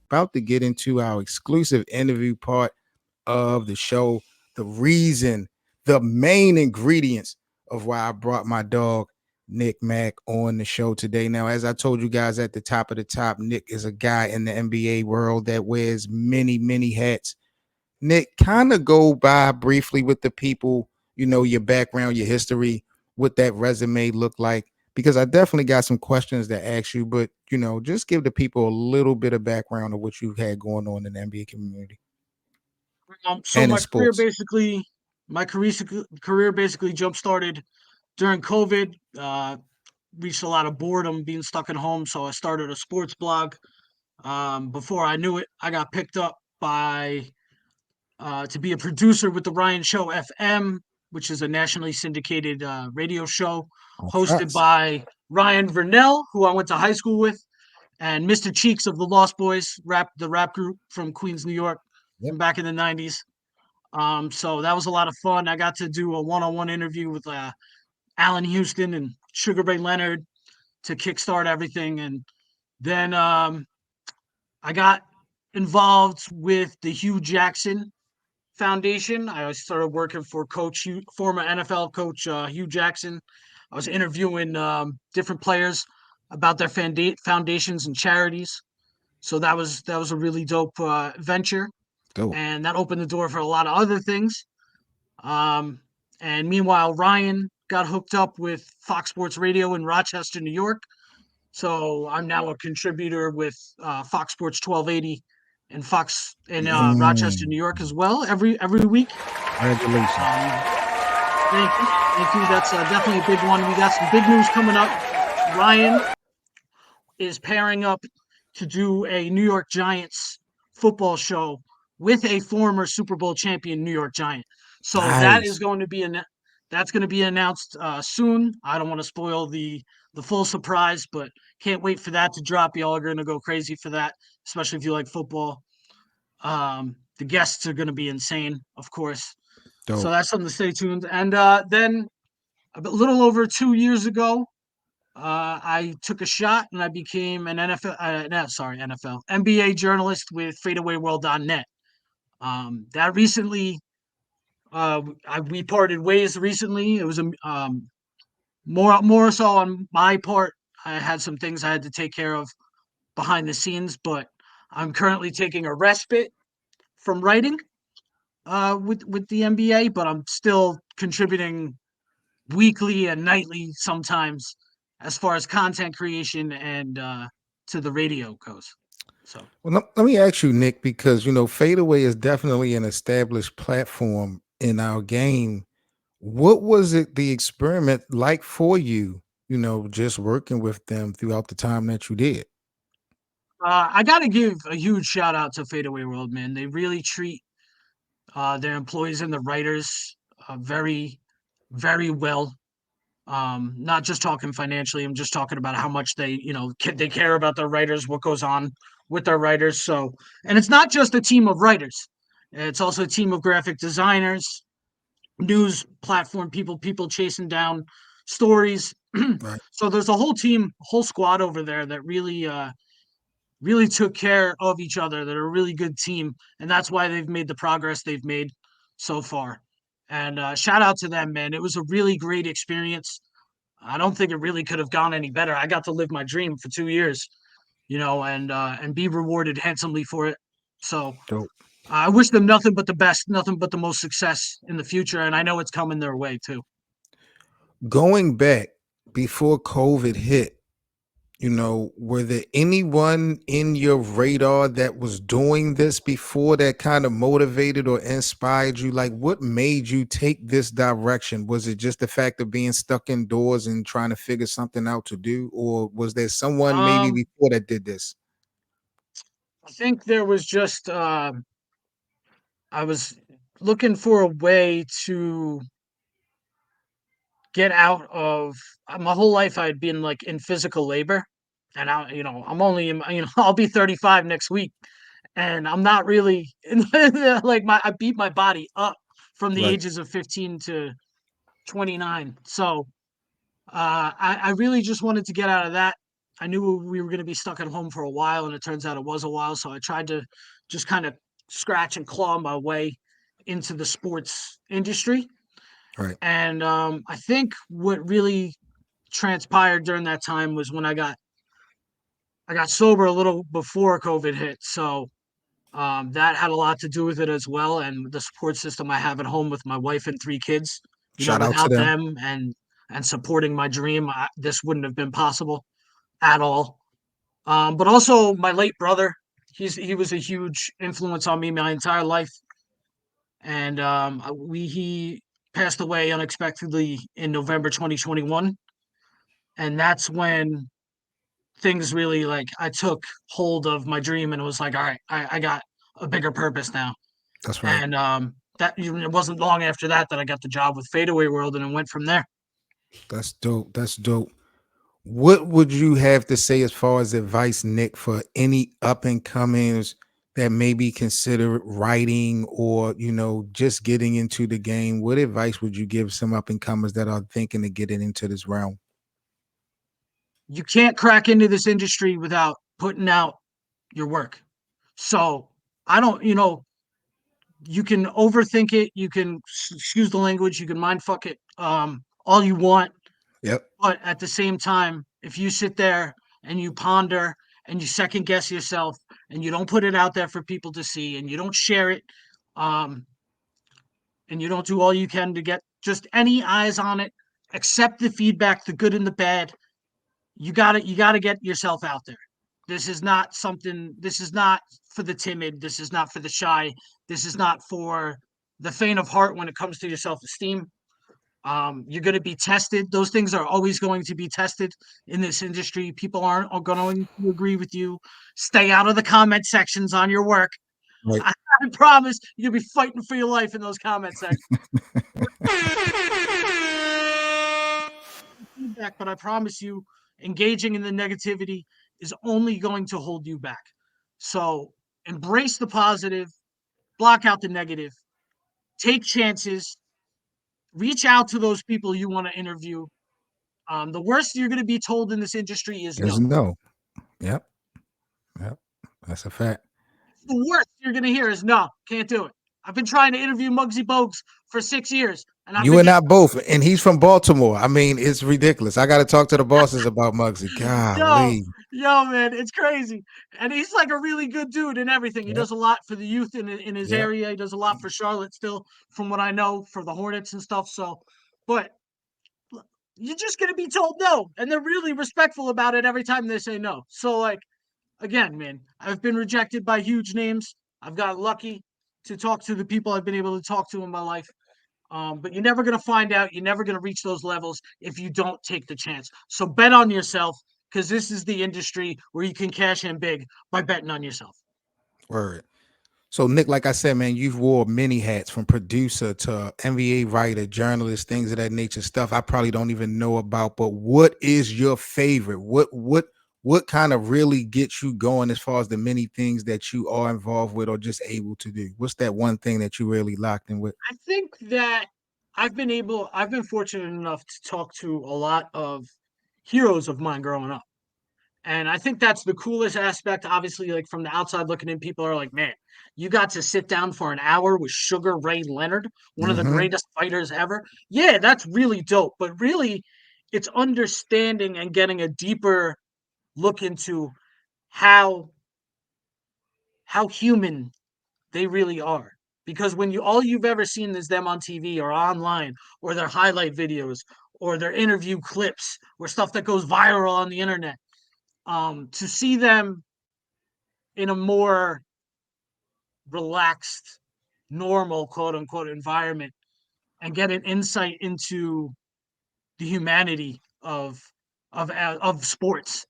about to get into our exclusive interview part of the show. The reason, the main ingredients of why I brought my dog Nick Mack on the show today. Now, as I told you guys at the top of the top, Nick is a guy in the NBA world that wears many, many hats. Nick, kind of go by briefly with the people, your background, your history, what that resume looked like, because I definitely got some questions to ask you, but, just give the people a little bit of background of what you've had going on in the NBA community So and in my career sports. basically, my career basically jump started during COVID. Reached a lot of boredom being stuck at home, so I started a sports blog. Before I knew it, I got picked up by to be a producer with the Ryan Show FM, which is a nationally syndicated radio show Oh, hosted facts. by Ryan Vernell, who I went to high school with, and Mr. Cheeks of the Lost Boys, the rap group from Queens, New York, Yep. from back in the '90s. So that was a lot of fun. I got to do a one-on-one interview with Allen Houston and Sugar Ray Leonard to kickstart everything, and then I got involved with the Hugh Jackson Foundation. I started working for former NFL coach Hugh Jackson. I was interviewing different players about their foundations and charities. So that was a really dope venture, Dope. and that opened the door for a lot of other things. Um, and meanwhile, Ryan got hooked up with Fox Sports Radio in Rochester, New York. So I'm now a contributor with Fox Sports 1280 and Fox in Rochester, Mm, New York as well every week. congratulations. Um, thank you. That's definitely a big one. We got some big news coming up. Ryan is pairing up to do a New York Giants football show with a former Super Bowl champion New York Giant. So that is Nice. going to be that's going to be announced soon. I don't want to spoil the full surprise, but can't wait for that to drop. Y'all are going to go crazy for that, especially if you like football. The guests are going to be insane, of course. So Dope. that's something to stay tuned. And then a little over 2 years ago, I took a shot and I became an NFL, no, sorry, NFL, NBA journalist with FadeawayWorld.net. That recently, we parted ways recently. It was more so on my part. I had some things I had to take care of behind the scenes, but I'm currently taking a respite from writing with the NBA, but I'm still contributing weekly and nightly sometimes as far as content creation and to the radio goes. So Well, let me ask you, Nick, because Fadeaway is definitely an established platform in our game. What was the experiment like for you? Just working with them throughout the time that you did. I got to give a huge shout out to Fadeaway World, man. They really treat their employees and the writers very, very well. Not just talking financially. I'm just talking about how much they care about their writers, what goes on with their writers. So, and it's not just a team of writers; it's also a team of graphic designers, news platform people chasing down stories. Right. So there's a whole team, whole squad over there that really took care of each other. They're a really good team, and that's why they've made the progress they've made so far. And shout out to them, man. It was a really great experience. I don't think it really could have gone any better. I got to live my dream for 2 years, and be rewarded handsomely for it. So Dope. I wish them nothing but the best, nothing but the most success in the future, and I know it's coming their way too. Going back before COVID hit, were there anyone in your radar that was doing this before that kind of motivated or inspired you? Like, what made you take this direction? Was it just the fact of being stuck indoors and trying to figure something out to do? Or was there someone maybe Um, before that did this? I think there was just I was looking for a way to get out of my whole life. I had been like in physical labor, and I'm only I'll be 35 next week, and I'm not really like I beat my body up from the Right. ages of 15 to 29. So I really just wanted to get out of that. I knew we were going to be stuck at home for a while, and it turns out it was a while. So I tried to just kind of scratch and claw my way into the sports industry. Right. And I think what really transpired during that time was when I got sober a little before COVID hit. So that had a lot to do with it as well. And the support system I have at home with my wife and 3 kids, Shout out to without them. them and supporting my dream, this wouldn't have been possible at all. But also my late brother, he was a huge influence on me my entire life, and he passed away unexpectedly in November 2021, and that's when things really like I took hold of my dream and it was like, all right, I got a bigger purpose now. That's right. And it wasn't long after that that I got the job with Fadeaway World, and it went from there. That's dope. That's dope. What would you have to say as far as advice, Nick, for any up and comings that maybe consider writing or, just getting into the game? What advice would you give some up and comers that are thinking of getting into this realm? You can't crack into this industry without putting out your work. So I don't, you can overthink it. You can excuse the language. You can mind fuck it all you want. Yep. But at the same time, if you sit there and you ponder and you second guess yourself and you don't put it out there for people to see and you don't share it, um, and you don't do all you can to get just any eyes on it, accept the feedback, the good and the bad, you gotta get yourself out there. This is not for the timid, this is not for the shy, this is not for the faint of heart when it comes to your self-esteem. You're going to be tested. Those things are always going to be tested in this industry. People aren't going to agree with you. Stay out of the comment sections on your work. Right. I, I promise you'll be fighting for your life in those comment sections. Feedback, but I promise you, engaging in the negativity is only going to hold you back. So embrace the positive, block out the negative, take chances, reach out to those people you want to interview. The worst you're going to be told in this industry is There's no. no. Yep. Yep. That's a fact. The worst you're going to hear is no, can't do it. I've been trying to interview Muggsy Bogues for 6 years, and I've You been and getting I both, and he's from Baltimore. I mean, it's ridiculous. I got to talk to the bosses about Muggsy. yo, Golly. yo, man, it's crazy. And he's like a really good dude and everything. He Yep. does a lot for the youth in his Yep. area. He does a lot for Charlotte still, from what I know, for the Hornets and stuff. So, but you're just going to be told no, and they're really respectful about it every time they say no. So, like, again, man, I've been rejected by huge names. I've got lucky to talk to the people I've been able to talk to in my life. But you're never going to find out. You're never going to reach those levels if you don't take the chance. So bet on yourself, because this is the industry where you can cash in big by betting on yourself. Word. So, Nick, like I said, man, you've wore many hats from producer to NBA writer, journalist, things of that nature, stuff I probably don't even know about. But what is your favorite? What kind of really gets you going as far as the many things that you are involved with or just able to do? What's that one thing that you really locked in with? I think that I've been fortunate enough to talk to a lot of heroes of mine growing up. And I think that's the coolest aspect. Obviously, like from the outside looking in, people are like, man, you got to sit down for an hour with Sugar Ray Leonard, one of the Mm-hmm. greatest fighters ever. Yeah, that's really dope. But really, it's understanding and getting a deeper look into how human they really are. Because when you all you've ever seen is them on TV or online or their highlight videos or their interview clips or stuff that goes viral on the internet, to see them in a more relaxed, normal, quote unquote, environment and get an insight into the humanity of sports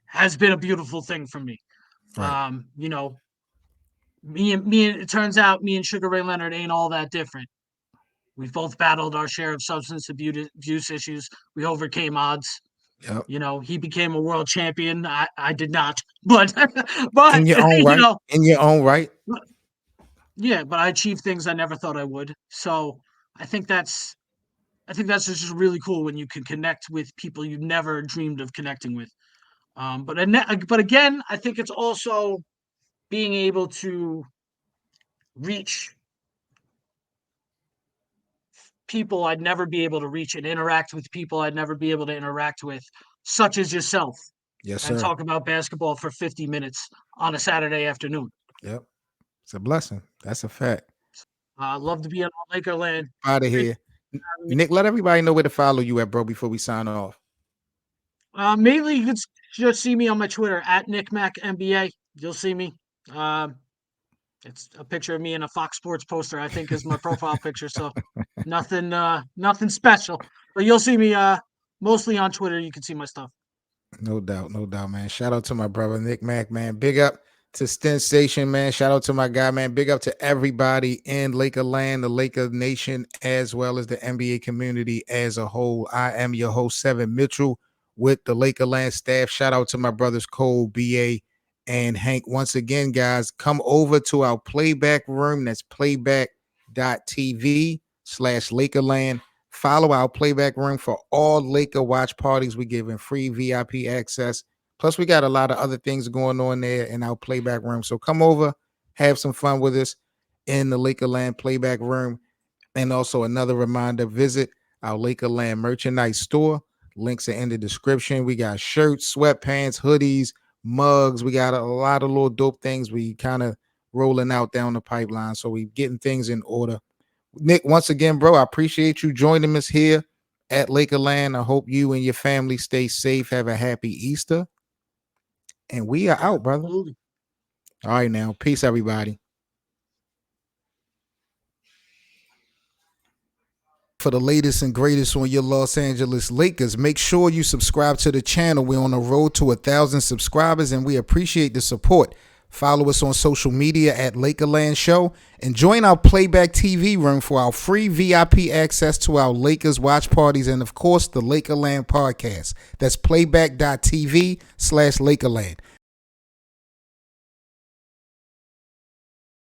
has been a beautiful thing for me. Right. You know, me and it turns out me and Sugar Ray Leonard ain't all that different. We've both battled our share of substance abuse issues. We overcame odds. Yep. He became a world champion. I did not, but but In your own you right. know, In your own right. yeah, but I achieved things I never thought I would. So I think that's I think that's just really cool when you can connect with people you never dreamed of connecting with. But again, I think it's also being able to reach people I'd never be able to reach and interact with people I'd never be able to interact with, such as yourself, Yes, and sir. talk about basketball for 50 minutes on a Saturday afternoon. Yep. It's a blessing. That's a fact. Love to be on Lakerland. Out of Appreciate here. you having me. Nick, let everybody know where to follow you at, bro, before we sign off. Mainly, you can just see me on my Twitter at NickMacNBA. You'll see me. Um, it's a picture of me in a Fox Sports poster, I think, is my profile picture. So nothing special. But you'll see me mostly on Twitter. You can see my stuff. No doubt, man. Shout out to my brother Nick Mack, man. Big up to Stent Station, man. Shout out to my guy, man. Big up to everybody in Lakerland, the Laker Nation, as well as the NBA community as a whole. I am your host, Seven Mitchell, with the Lakerland staff. Shout out to my brothers Cole, BA, and Hank. Once again, guys, come over to our playback room. That's playback.tv/Lakerland. Follow our playback room for all Laker watch parties. We're giving free VIP access. Plus, we got a lot of other things going on there in our playback room. So come over, have some fun with us in the Lakerland playback room. And also another reminder, visit our Lakerland merchandise store. Links are in the description. We got shirts, sweatpants, hoodies, mugs. We got a lot of little dope things we kind of rolling out down the pipeline. So we getting things in order. Nick, once again, bro, I appreciate you joining us here at Lakerland. I hope you and your family stay safe. Have a happy Easter. And we are out, brother. Absolutely. All right, now. Peace, everybody. For the latest and greatest on your Los Angeles Lakers, make sure you subscribe to the channel. We're on the road to 1,000 subscribers, and we appreciate the support. Follow us on social media at Lakerland Show and join our Playback TV room for our free VIP access to our Lakers watch parties and, of course, the Lakerland podcast. That's playback.tv/Lakerland.